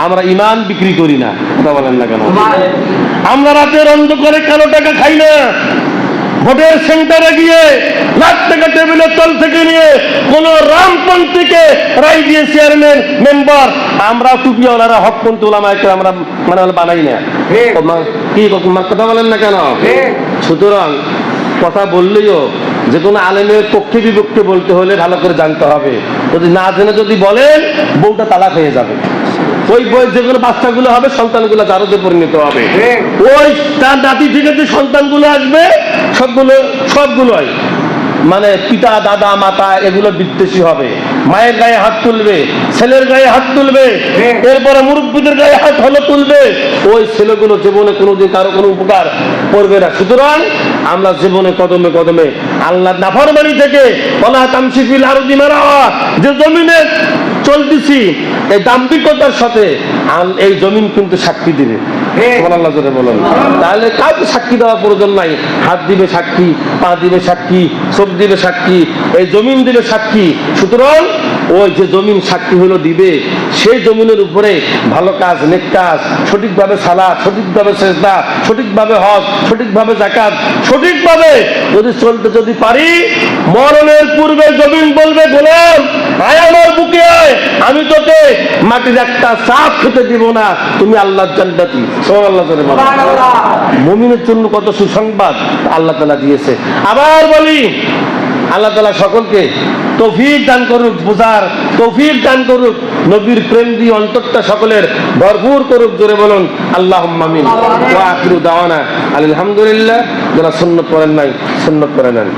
আমরা ইমান বিক্রি করি না, কথা বলেন না কেন? আমরা রাতের অন্ধকারে কালো টাকা খাই না, ভোটের সেন্টারে গিয়ে লাখ টাকা টেবিলের তল থেকে নিয়ে কোন রামপন্থীকে রায় দিয়ে চেয়ারম্যান মেম্বার, আমরা টুপিওয়ালারা হকপন্থী ওলামাকে আমরা মানে বানাই না। কি কথা বলেন না কেন? সুতরাং কথা বললেও যে কোনো আলেমের পক্ষে বিপক্ষে বলতে হলে ভালো করে জানতে হবে। যদি না জেনে যদি বলেন, বউটা তালাক হয়ে যাবে। ওই বই যেগুলো বাচ্চাগুলো হবে, সন্তানগুলো জারদে পরিণত হবে। ওই তার নাতি থেকে যে সন্তানগুলো আসবে, সবগুলোই মানে পিতা দাদা মাতা এগুলো বিদ্বেষী হবে। মায়ের গায়ে হাত তুলবে, ছেলের গায়ে হাত তুলবে, এরপরে মুরব্বীদের গায়ে হাত হলো তুলবে। ওই ছেলেগুলো জীবনে কোনোদিন কারো কোনো উপকার করবে না। সুতরাং আমরা জীবনে কদমে কদমে আল্লাহ নাফরমানি থেকে ওয়ালা তামশি ফিল আরদি মারহা, যে জমিনে চলতেছি এই দাম্ভিকতার সাথে, এই জমিন কিন্তু সাক্ষী দিবে। সুবহানাল্লাহ জোরে বলেন। তাহলে কাউকে সাক্ষী দেওয়ার প্রয়োজন নাই। হাত দিবে সাক্ষী, পা দিবে সাক্ষী, চোখ দিবে সাক্ষী, এই জমিন দিবে সাক্ষী। সুতরাং ওই যে জমিন সাক্ষী হলো দিবে, সেই জমিনের উপরে ভালো কাজ, নেক কাজ, সঠিকভাবে সালাত, সঠিকভাবে সেজদা, সঠিকভাবে হজ, সঠিকভাবে যাকাত, সঠিকভাবে যদি চলতে যদি পারি, মরণের পূর্বে জমিন বলবে, গোলাম আয় আমার বুকে আয়, আমি তোকে মাটির একটা চাপ খেতে দিব না, তুমি আল্লাহর জান্নাতি। সুবহানাল্লাহ জোরে বলেন। মুমিনের জন্য কত সুসংবাদ আল্লাহ তাআলা দিয়েছে। আবার বলি, আল্লাহ তাআলা সকলকে তৌফিক দান করুক, বুঝার তৌফিক দান করুক, নবীর প্রেম দিয়ে অন্তরটা সকলের ভরপুর করুক। জোরে বলুন আল্লাহুম্মা আমিন। ওয়া আখিরু দাওয়ানা আলহামদুলিল্লাহ। যারা সুন্নাত পড়েন নাই, সুন্নাত পড়ে নেন।